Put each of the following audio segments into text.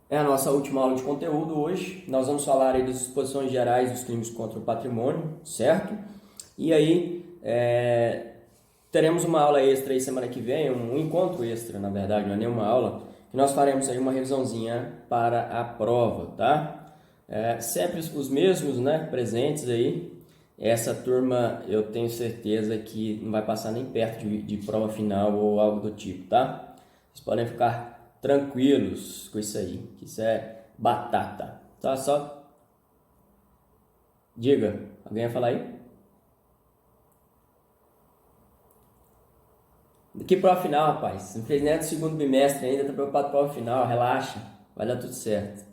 É a nossa última aula de conteúdo hoje. Nós vamos falar aí das disposições gerais dos crimes contra o patrimônio, certo? E aí, teremos uma aula extra aí semana que vem, um encontro extra, na verdade, não é nenhuma aula, que nós faremos aí uma revisãozinha para a prova, tá? Sempre os mesmos, né, presentes aí. Essa turma eu tenho certeza que não vai passar nem perto de prova final ou algo do tipo, tá? Vocês podem ficar tranquilos com isso aí, que isso é batata. Tá? Só diga, alguém vai falar aí? Que prova final, rapaz? Não fez nem do segundo bimestre ainda, tá preocupado com a prova final, relaxa, vai dar tudo certo.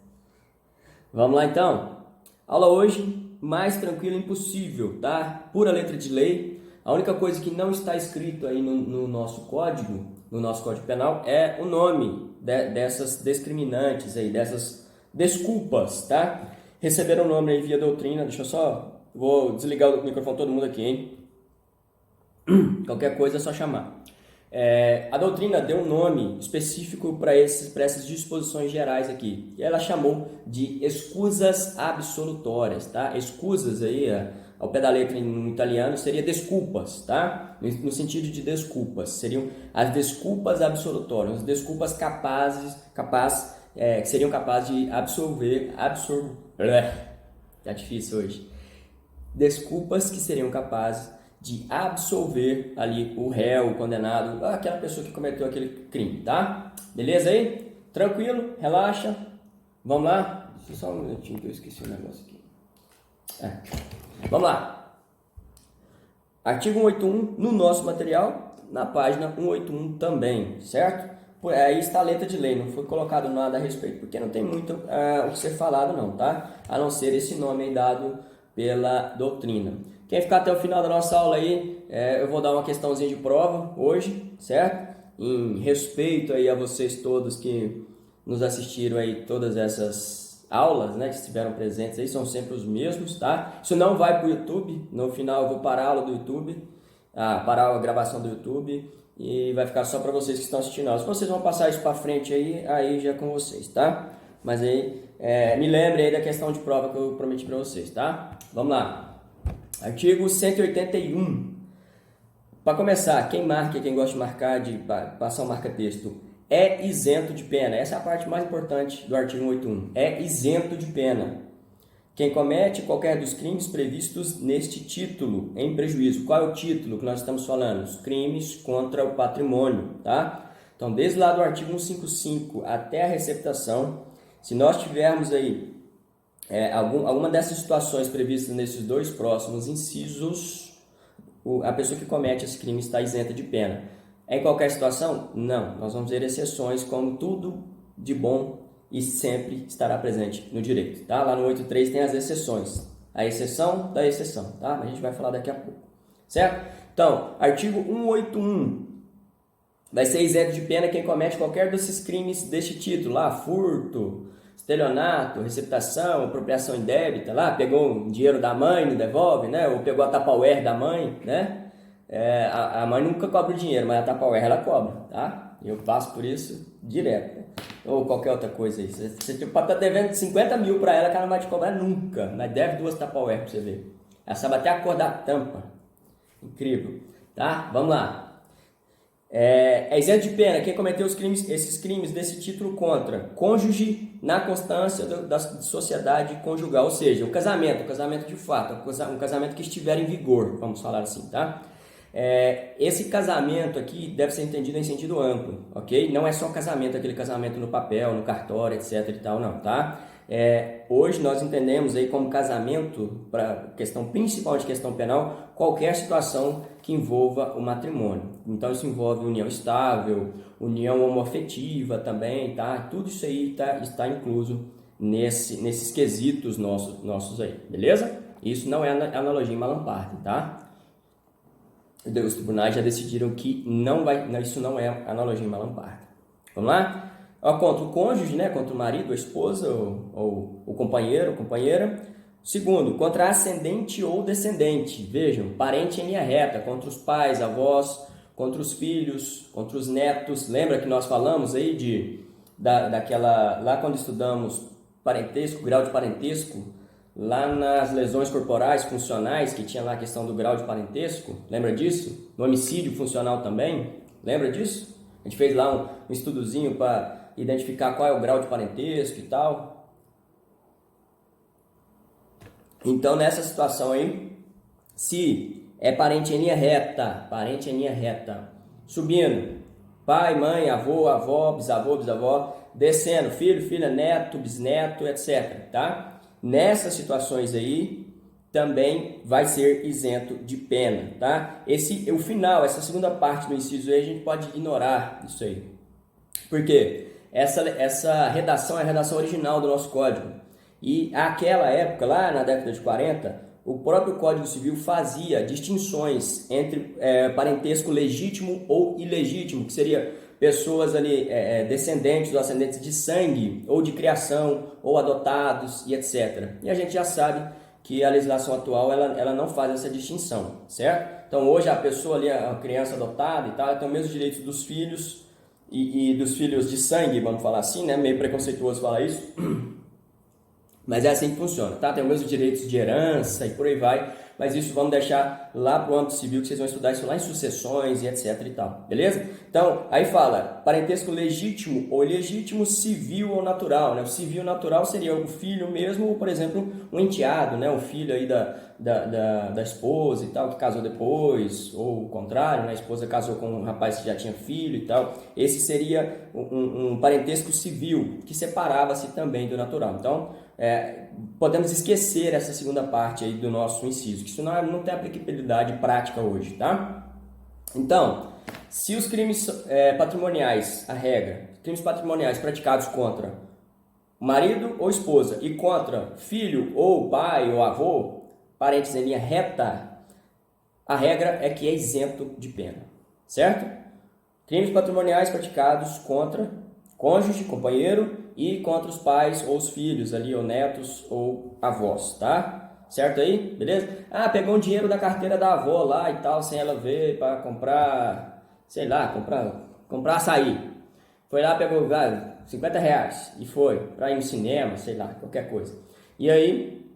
Vamos lá então? Aula hoje, mais tranquila impossível, tá? Pura letra de lei. A única coisa que não está escrito aí no nosso código, no nosso código penal, é o nome dessas discriminantes aí, dessas desculpas, tá? Receberam o nome aí via doutrina, deixa eu só, vou desligar o microfone todo mundo aqui, hein? Qualquer coisa é só chamar. A doutrina deu um nome específico para essas disposições gerais aqui. E ela chamou de escusas absolutórias, tá? Escusas aí, ao pé da letra em italiano, seria desculpas, tá? No sentido de desculpas. Seriam as desculpas absolutórias, as desculpas que seriam capazes de tá difícil hoje. Desculpas que seriam capazes de absolver ali o réu, o condenado, aquela pessoa que cometeu aquele crime, tá? Beleza aí? Tranquilo? Relaxa. Vamos lá? Deixa eu só um minutinho que eu esqueci um negócio aqui. Vamos lá. Artigo 181 no nosso material, na página 181 também, certo? Aí está a letra de lei, não foi colocado nada a respeito, porque não tem muito o que ser falado não, tá? A não ser esse nome aí dado pela doutrina. Quem ficar até o final da nossa aula aí, eu vou dar uma questãozinha de prova hoje, certo? Em respeito aí a vocês todos que nos assistiram aí todas essas aulas, né, que estiveram presentes aí, são sempre os mesmos, tá? Isso não vai para o YouTube, no final eu vou parar a aula do YouTube, parar a gravação do YouTube e vai ficar só para vocês que estão assistindo a aula. Se vocês vão passar isso para frente aí já é com vocês, tá? Mas aí, me lembre aí da questão de prova que eu prometi para vocês, tá? Vamos lá. Artigo 181. Para começar, quem gosta de marcar, de passar um marca-texto, é isento de pena. Essa é a parte mais importante do artigo 181. É isento de pena. Quem comete qualquer dos crimes previstos neste título, em prejuízo. Qual é o título que nós estamos falando? Os crimes contra o patrimônio, tá? Então, desde lá do artigo 155 até a receptação, se nós tivermos aí alguma dessas situações previstas nesses dois próximos incisos, a pessoa que comete esse crime está isenta de pena. Em qualquer situação? Não. Nós vamos ver exceções, como tudo de bom e sempre estará presente no direito. Tá? Lá no 83 tem as exceções. A exceção da exceção. Tá? A gente vai falar daqui a pouco. Certo? Então, artigo 181. Vai ser isento de pena quem comete qualquer desses crimes deste título. Lá, furto, estelionato, receptação, apropriação indébita, lá, pegou o dinheiro da mãe, não devolve, né? Ou pegou a Tupperware da mãe, né? A mãe nunca cobra o dinheiro, mas a Tupperware ela cobra, tá? Eu passo por isso direto, né? Ou qualquer outra coisa aí. Você pode estar devendo 50 mil para ela que ela não vai te cobrar nunca, mas deve 2 Tupperware para você ver. Ela sabe até a cor da tampa. Incrível, tá? Vamos lá. É isento de pena quem cometeu esses crimes desse título contra cônjuge na constância da sociedade conjugal, ou seja, o casamento de fato, um casamento que estiver em vigor, vamos falar assim, tá? Esse casamento aqui deve ser entendido em sentido amplo, ok? Não é só casamento, aquele casamento no papel, no cartório, etc e tal, não, tá? Hoje nós entendemos aí como casamento, para questão principal de questão penal, qualquer situação que envolva o matrimônio. Então isso envolve união estável, união homoafetiva também, tá? Tudo isso aí está incluso nesses quesitos nossos aí, beleza? Isso não é analogia em Malam-Parton, tá? Os tribunais já decidiram que isso não é analogia em Malam-Parton. Vamos lá? Contra o cônjuge, né? Contra o marido, a esposa ou o companheiro ou companheira. Segundo, contra ascendente ou descendente. Vejam, parente em linha reta, contra os pais, avós, contra os filhos, contra os netos. Lembra que nós falamos aí lá quando estudamos parentesco, grau de parentesco, lá nas lesões corporais funcionais, que tinha lá a questão do grau de parentesco, lembra disso? No homicídio funcional também, lembra disso? A gente fez lá um estudozinho para identificar qual é o grau de parentesco e tal. Então, nessa situação aí, se é parente em linha reta, subindo, pai, mãe, avô, avó, bisavô, bisavó, descendo, filho, filha, neto, bisneto, etc, tá? Nessas situações aí, também vai ser isento de pena, tá? O final, essa segunda parte do inciso aí, a gente pode ignorar isso aí. Por quê? Essa redação é a redação original do nosso código. E aquela época, lá na década de 40, o próprio Código Civil fazia distinções entre parentesco legítimo ou ilegítimo, que seria pessoas ali descendentes ou ascendentes de sangue, ou de criação, ou adotados e etc. E a gente já sabe que a legislação atual ela não faz essa distinção, certo? Então hoje a pessoa ali, a criança adotada e tal, ela tem os mesmos direitos dos filhos e dos filhos de sangue, vamos falar assim, né? Meio preconceituoso falar isso. Mas é assim que funciona, tá? Tem os mesmos direitos de herança e por aí vai, mas isso vamos deixar lá pro âmbito civil, que vocês vão estudar isso lá em sucessões e etc e tal, beleza? Então, aí fala, parentesco legítimo ou ilegítimo, civil ou natural, né? O civil natural seria o filho mesmo, ou por exemplo, um enteado, né? O filho aí da esposa e tal, que casou depois, ou o contrário, né? A esposa casou com um rapaz que já tinha filho e tal. Esse seria um parentesco civil, que separava-se também do natural. Então, podemos esquecer essa segunda parte aí do nosso inciso, que isso não tem aplicabilidade prática hoje, tá? Então, se os crimes patrimoniais, a regra, crimes patrimoniais praticados contra marido ou esposa e contra filho ou pai ou avô, parentes em linha reta, a regra é que é isento de pena, certo? Crimes patrimoniais praticados contra cônjuge, companheiro e contra os pais ou os filhos ali, ou netos ou avós, tá? Certo aí? Beleza? Ah, pegou um dinheiro da carteira da avó lá e tal, sem ela ver, para comprar, sei lá, comprar açaí. Foi lá, pegou R$50 e foi para ir no cinema, sei lá, qualquer coisa. E aí,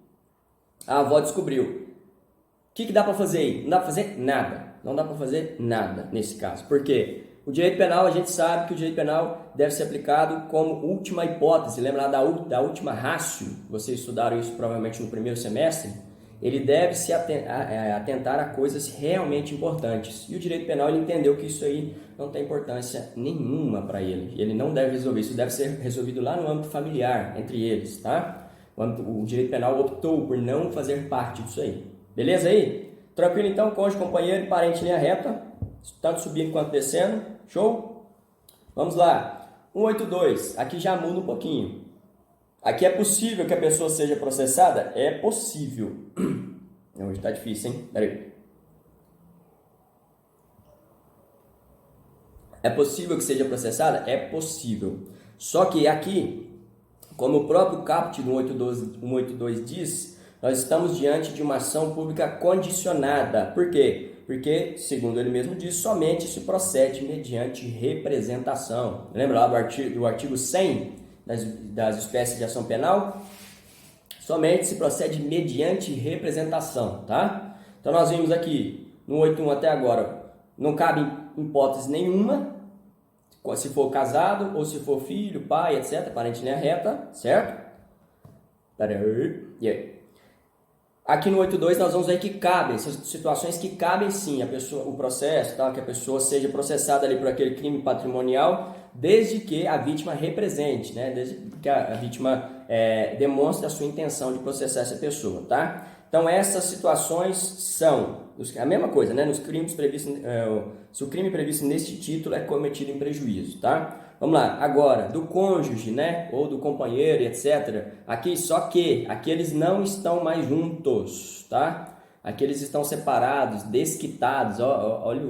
a avó descobriu. O que dá para fazer aí? Não dá para fazer nada. Não dá para fazer nada nesse caso. Por quê? O direito penal, a gente sabe que o direito penal deve ser aplicado como última hipótese. Lembra lá da última ratio? Vocês estudaram isso provavelmente no primeiro semestre. Ele deve se atentar a coisas realmente importantes. E o direito penal ele entendeu que isso aí não tem importância nenhuma para ele. Ele não deve resolver. Isso deve ser resolvido lá no âmbito familiar, entre eles, tá? O direito penal optou por não fazer parte disso aí. Beleza aí? Tranquilo então, cônjuge, companheiro e parente em linha reta, tanto subindo quanto descendo. Show? Vamos lá. 182. Aqui já muda um pouquinho. Aqui é possível que a pessoa seja processada? É possível. Hoje tá difícil, hein? Pera aí. É possível que seja processada? É possível. Só que aqui, como o próprio caput do 182 diz, nós estamos diante de uma ação pública condicionada. Por quê? Porque, segundo ele mesmo diz, somente se procede mediante representação. Lembra lá do artigo 100 das espécies de ação penal? Somente se procede mediante representação, tá? Então nós vimos aqui, no 81 até agora, não cabe hipótese nenhuma, se for casado ou se for filho, pai, etc., parente em linha reta, certo? E aí? Aqui no 82 nós vamos ver que cabem, essas situações que cabem sim o processo, tá? Que a pessoa seja processada ali por aquele crime patrimonial, desde que a vítima represente, né? Desde que a vítima demonstre a sua intenção de processar essa pessoa, tá? Então essas situações são a mesma coisa, né? Nos crimes previstos, se o crime previsto neste título é cometido em prejuízo, tá? Vamos lá, agora, do cônjuge, né, ou do companheiro, etc. Aqui, só que aqui eles não estão mais juntos, tá? Aqui eles estão separados, desquitados, olha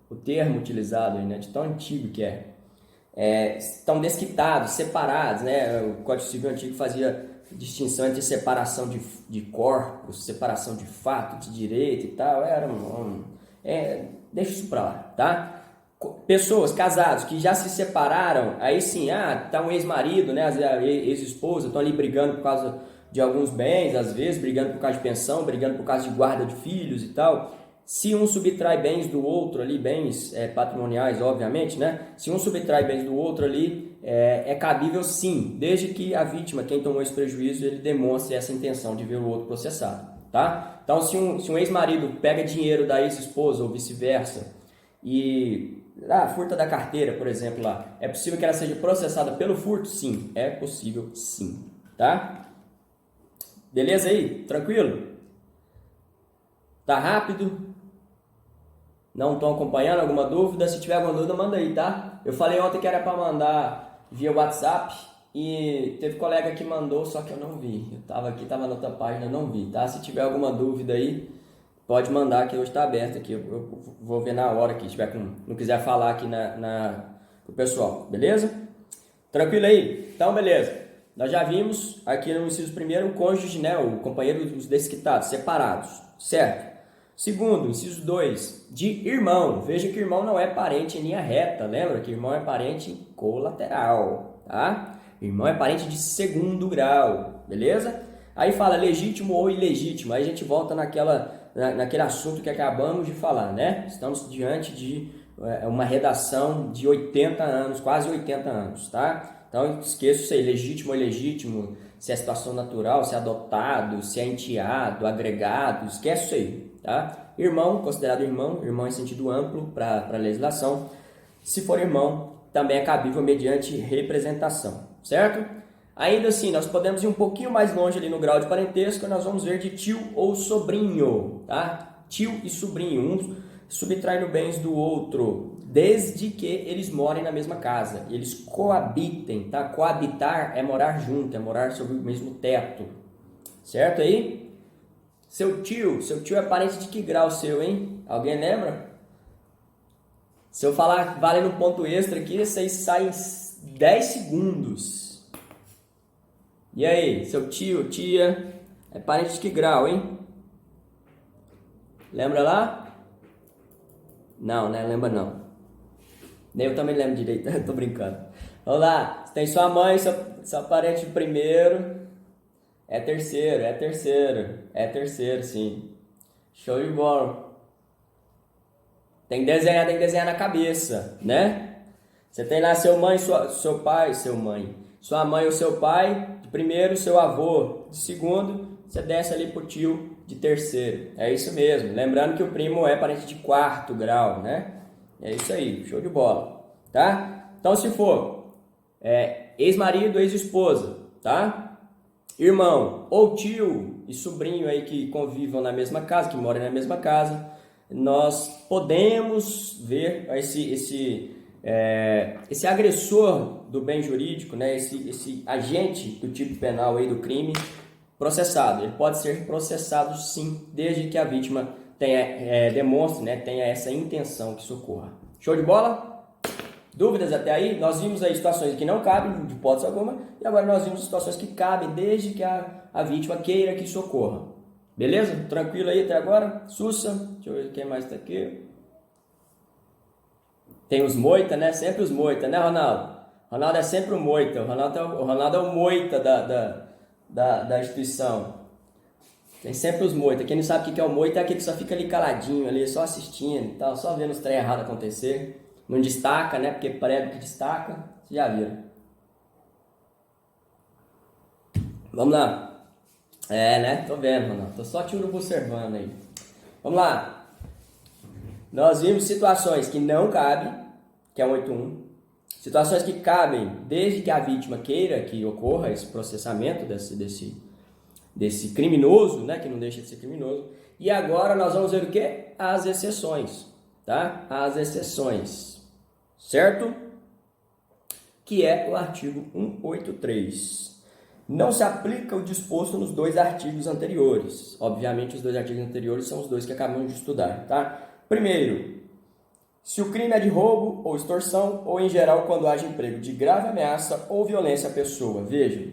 o termo utilizado aí, né, de tão antigo que é. Estão desquitados, separados, né? O Código Civil antigo fazia distinção entre separação de corpos, separação de fato, de direito e tal. Deixa isso pra lá, tá? Pessoas, casados, que já se separaram, aí sim, tá um ex-marido, né, a ex-esposa, estão ali brigando por causa de alguns bens, às vezes, brigando por causa de pensão, brigando por causa de guarda de filhos e tal. Se um subtrai bens do outro ali, bens patrimoniais, obviamente, né? Se um subtrai bens do outro ali, é cabível sim, desde que a vítima, quem tomou esse prejuízo, ele demonstre essa intenção de ver o outro processado, tá? Então, se um ex-marido pega dinheiro da ex-esposa ou vice-versa e furta da carteira, por exemplo, lá, é possível que ela seja processada pelo furto? Sim, é possível sim, tá? Beleza aí? Tranquilo? Tá rápido? Não estão acompanhando? Alguma dúvida? Se tiver alguma dúvida, manda aí, tá? Eu falei ontem que era para mandar via WhatsApp e teve colega que mandou, só que eu não vi. Eu tava aqui, tava na outra página, não vi, tá? Se tiver alguma dúvida aí, pode mandar, que hoje está aberto aqui. Eu vou ver na hora que tiver não quiser falar aqui pro pessoal, beleza? Tranquilo aí? Então, beleza. Nós já vimos aqui no inciso primeiro o cônjuge, né? O companheiro dos desquitados, separados, certo? Segundo, inciso 2, de irmão. Veja que irmão não é parente em linha reta, lembra que irmão é parente colateral, tá? Irmão é parente de segundo grau, beleza? Aí fala legítimo ou ilegítimo, aí a gente volta naquele assunto que acabamos de falar, né? Estamos diante de uma redação de 80 anos, quase 80 anos, tá? Então, esqueça isso aí, legítimo ou ilegítimo, se é situação natural, se é adotado, se é enteado, agregado, esquece isso aí, tá? Irmão, considerado irmão em sentido amplo para a legislação. Se for irmão, também é cabível mediante representação, certo? Ainda assim, nós podemos ir um pouquinho mais longe ali no grau de parentesco, nós vamos ver de tio ou sobrinho, tá? Tio e sobrinho, um subtraindo bens do outro, desde que eles morem na mesma casa, eles coabitem, tá? Coabitar é morar junto, é morar sob o mesmo teto, certo aí? Seu tio é parente de que grau seu, hein? Alguém lembra? Se eu falar vale no ponto extra aqui, vocês saem 10 segundos. E aí, seu tio, tia, é parente de que grau, hein? Lembra lá? Não, né? Lembra não. Nem eu também lembro direito, tô brincando. Vamos lá, tem sua mãe, seu parente de primeiro. É terceiro, sim. Show de bola. Tem que desenhar na cabeça, né? Você tem lá seu mãe. Sua mãe ou seu pai, de primeiro, seu avô, de segundo, você desce ali pro tio de terceiro. É isso mesmo. Lembrando que o primo é parente de quarto grau, né? É isso aí, show de bola, tá? Então, se for ex-marido, ex-esposa, tá? Irmão ou tio e sobrinho aí que convivam na mesma casa, que moram na mesma casa, nós podemos ver esse agressor do bem jurídico, né? Esse agente do tipo penal aí do crime processado. Ele pode ser processado sim, desde que a vítima demonstre, né, tenha essa intenção que socorra. Show de bola? Dúvidas até aí? Nós vimos aí situações que não cabem, de hipótese alguma, e agora nós vimos situações que cabem, desde que a vítima queira que socorra. Beleza? Tranquilo aí até agora? Sussa. Deixa eu ver quem mais está aqui. Tem os moita, né? Sempre os moita, né, Ronaldo? Ronaldo é sempre o moita. O Ronaldo é o moita da instituição. Tem sempre os moita. Quem não sabe o que é o moita é aquele que só fica ali caladinho, ali, só assistindo e tal, só vendo os trem errados acontecer. Não destaca, né? Porque prego que destaca, vocês já viram. Vamos lá. Né? Tô vendo, Ronaldo. Tô só te observando aí. Vamos lá. Nós vimos situações que não cabem, que é o 8.1. Situações que cabem desde que a vítima queira que ocorra esse processamento desse criminoso, né? Que não deixa de ser criminoso. E agora nós vamos ver o quê? As exceções, tá? As exceções, certo? Que é o artigo 183. Não se aplica o disposto nos dois artigos anteriores. Obviamente, os dois artigos anteriores são os dois que acabamos de estudar, tá? Primeiro, se o crime é de roubo ou extorsão, ou em geral quando haja emprego de grave ameaça ou violência à pessoa. Veja,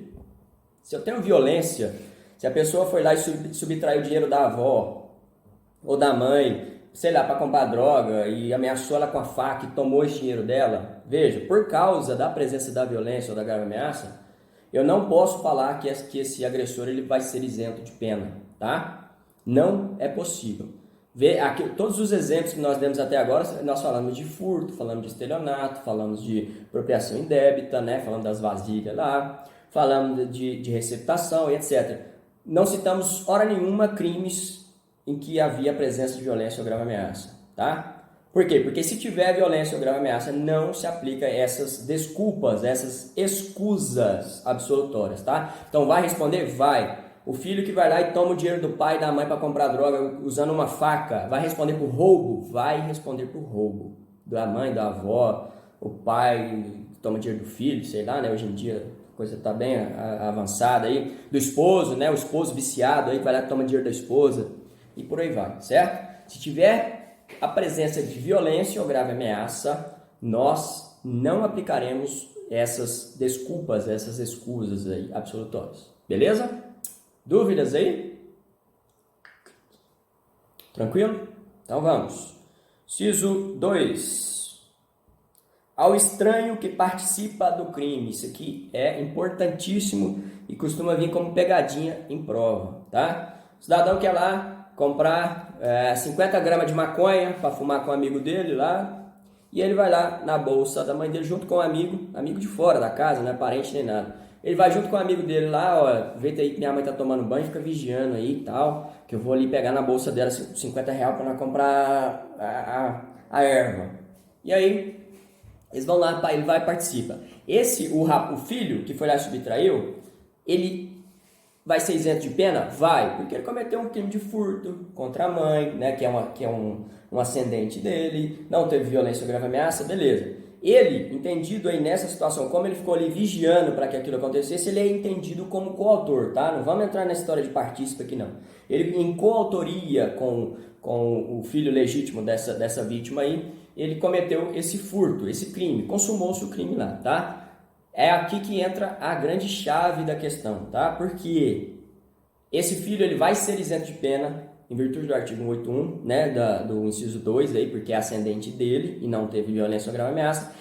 se eu tenho violência, se a pessoa foi lá e subtraiu o dinheiro da avó ou da mãe, sei lá, para comprar droga e ameaçou ela com a faca e tomou esse dinheiro dela, veja, por causa da presença da violência ou da grave ameaça, eu não posso falar que esse agressor ele vai ser isento de pena, tá? Não é possível. Vê aqui, todos os exemplos que nós demos até agora, nós falamos de furto, falamos de estelionato, falamos de apropriação indébita, né? Falamos das vasilhas lá, falamos de receptação e etc. Não citamos hora nenhuma crimes em que havia presença de violência ou grave ameaça, tá? Por quê? Porque se tiver violência ou grave ameaça, não se aplica essas desculpas, essas escusas absolutórias, tá? Então vai responder? Vai. O filho que vai lá e toma o dinheiro do pai e da mãe para comprar droga usando uma faca, vai responder por roubo? Vai responder por roubo. Da mãe, da avó, o pai toma dinheiro do filho, sei lá, né? Hoje em dia a coisa tá bem avançada aí. Do esposo, né? O esposo viciado aí que vai lá e toma dinheiro da esposa. E por aí vai, certo? Se tiver a presença de violência ou grave ameaça, nós não aplicaremos essas desculpas, essas escusas aí absolutórias. Beleza? Dúvidas aí? Tranquilo? Então vamos. Inciso 2. Ao estranho que participa do crime. Isso aqui é importantíssimo e costuma vir como pegadinha em prova, tá? O cidadão quer lá comprar 50 gramas de maconha para fumar com um amigo dele lá, e ele vai lá na bolsa da mãe dele junto com um amigo de fora da casa, não é parente nem nada. Ele vai junto com um amigo dele lá, ó, vê aí que minha mãe tá tomando banho, fica vigiando aí e tal, que eu vou ali pegar na bolsa dela 50 reais para nós comprar a erva. E aí, eles vão lá, ele vai e participa. O filho que foi lá e subtraiu, ele vai ser isento de pena? Vai, porque ele cometeu um crime de furto contra a mãe, né, que é um ascendente dele, não teve violência ou grave ameaça, beleza. Ele, entendido aí nessa situação, como ele ficou ali vigiando para que aquilo acontecesse, ele é entendido como coautor, tá? Não vamos entrar na história de partícipe aqui não. Ele, em coautoria com o filho legítimo dessa vítima aí, ele cometeu esse furto, esse crime, consumou-se o crime lá, tá? É aqui que entra a grande chave da questão, tá? Porque esse filho ele vai ser isento de pena em virtude do artigo 181, né, do inciso 2 aí, porque é ascendente dele e não teve violência ou grave ameaça.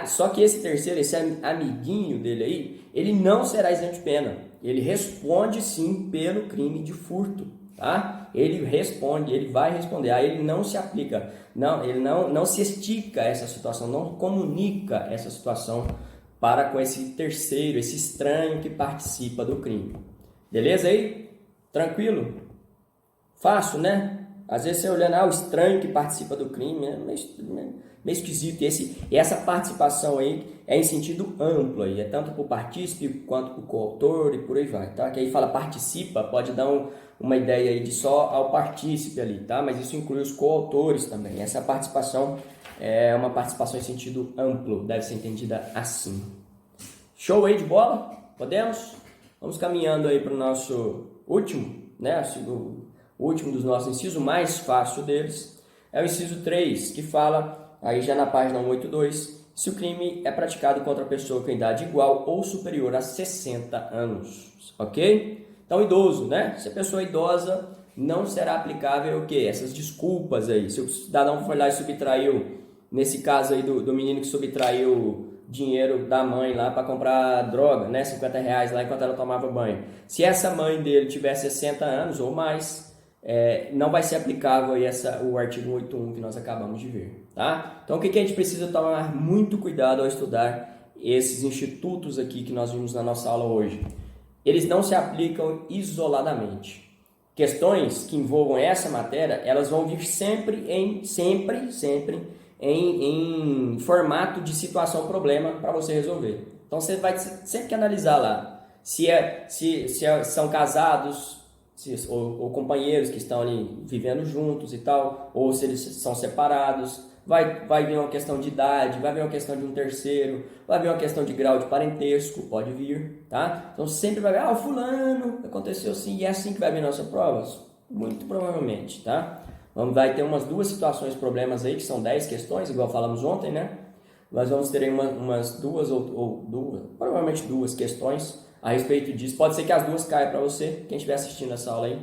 Só que esse terceiro, esse amiguinho dele aí, ele não será isento de pena. Ele responde sim pelo crime de furto, tá? Ele responde, ele vai responder. Aí ele não se aplica, não, ele não se estica essa situação, não comunica essa situação para com esse terceiro, esse estranho que participa do crime. Beleza aí? Tranquilo? Fácil, né? Às vezes você olhando, o estranho que participa do crime, é meio esquisito. E essa participação aí é em sentido amplo, aí, é tanto para o partícipe quanto para o coautor e por aí vai, tá? Que aí fala participa, pode dar uma ideia aí de só ao partícipe ali, tá? Mas isso inclui os coautores também. Essa participação é uma participação em sentido amplo, deve ser entendida assim. Show aí de bola? Podemos? Vamos caminhando aí para o nosso último, né? O último dos nossos incisos, o mais fácil deles, é o inciso 3, que fala, aí já na página 182, se o crime é praticado contra a pessoa com idade igual ou superior a 60 anos, ok? Então, idoso, né? Se a pessoa é idosa, não será aplicável o quê? Essas desculpas aí. Se o cidadão foi lá e subtraiu, nesse caso aí do menino que subtraiu dinheiro da mãe lá para comprar droga, né? 50 reais lá enquanto ela tomava banho. Se essa mãe dele tiver 60 anos ou mais, não vai ser aplicável aí o artigo 181 que nós acabamos de ver, tá? Então, o que a gente precisa tomar muito cuidado ao estudar esses institutos aqui que nós vimos na nossa aula hoje? Eles não se aplicam isoladamente. Questões que envolvam essa matéria, elas vão vir sempre em formato de situação-problema para você resolver. Então, você vai sempre que analisar lá se são casados, ou companheiros que estão ali vivendo juntos e tal, ou se eles são separados, vai vir uma questão de idade, vai vir uma questão de um terceiro, vai vir uma questão de grau de parentesco, pode vir, tá? Então sempre vai vir, o fulano aconteceu assim, e é assim que vai vir nossa prova? Muito provavelmente, tá? Vai ter umas duas situações, problemas aí, que são 10 questões, igual falamos ontem, né? Nós vamos ter aí umas duas, provavelmente duas questões a respeito disso. Pode ser que as duas caiam para você, quem estiver assistindo essa aula aí,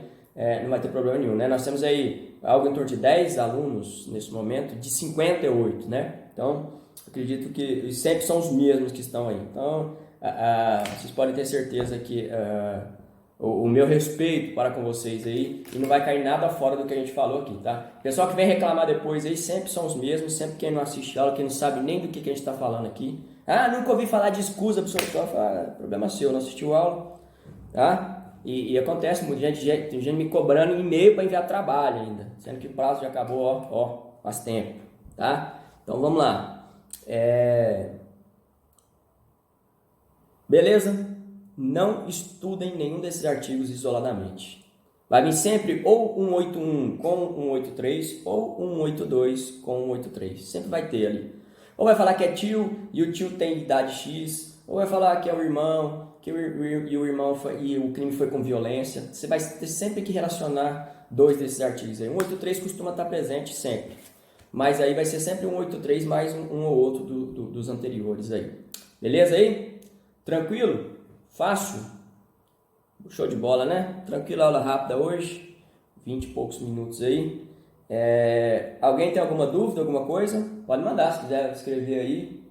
não vai ter problema nenhum, né? Nós temos aí algo em torno de 10 alunos nesse momento, de 58, né? Então, acredito que sempre são os mesmos que estão aí. Então, vocês podem ter certeza que o meu respeito para com vocês aí, e não vai cair nada fora do que a gente falou aqui, tá? O pessoal que vem reclamar depois aí sempre são os mesmos, sempre quem não assiste aula, quem não sabe nem do que a gente está falando aqui. Ah, nunca ouvi falar de escusa absolutória. Problema seu, não assistiu aula, tá? E acontece, muita gente, tem gente me cobrando e-mail para enviar trabalho ainda, sendo que o prazo já acabou, faz tempo, tá? Então vamos lá. Beleza? Não estudem nenhum desses artigos isoladamente. Vai vir sempre ou 181 com 183 ou 182 com 183. Sempre vai ter ali. Ou vai falar que é tio e o tio tem idade X, ou vai falar que é o irmão, que o irmão e o crime foi com violência. Você vai ter sempre que relacionar dois desses artigos aí. 183 costuma estar presente sempre, mas aí vai ser sempre 183 mais um ou outro dos anteriores aí. Beleza aí? Tranquilo? Fácil? Show de bola, né? Tranquilo, aula rápida hoje, 20 e poucos minutos aí. Alguém tem alguma dúvida, alguma coisa? Pode mandar, se quiser escrever aí.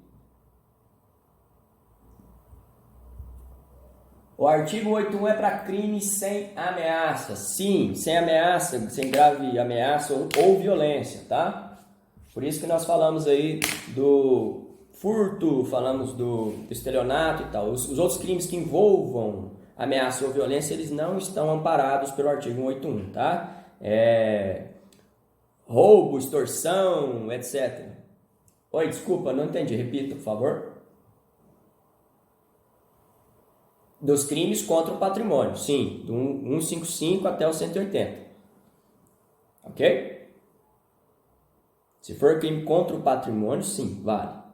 O artigo 81 é para crimes sem ameaça. Sim, sem ameaça, sem grave ameaça ou violência, tá? Por isso que nós falamos aí do furto, falamos do estelionato e tal. Os outros crimes que envolvam ameaça ou violência, eles não estão amparados pelo artigo 181, tá? Roubo, extorsão, etc. Oi, desculpa, não entendi. Repita, por favor. Dos crimes contra o patrimônio, sim, do 155 até o 180. Ok? Se for crime contra o patrimônio, sim, vale.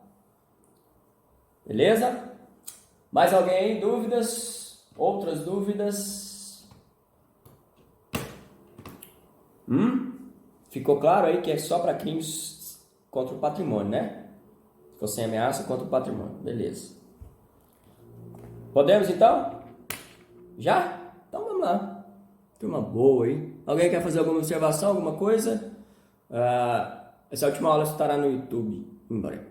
Beleza? Mais alguém aí? Dúvidas? Outras dúvidas? Ficou claro aí que é só para crimes contra o patrimônio, né? Ficou sem ameaça contra o patrimônio. Beleza. Podemos então? Já? Então vamos lá. Turma boa aí. Alguém quer fazer alguma observação, alguma coisa? Essa última aula estará no YouTube em breve.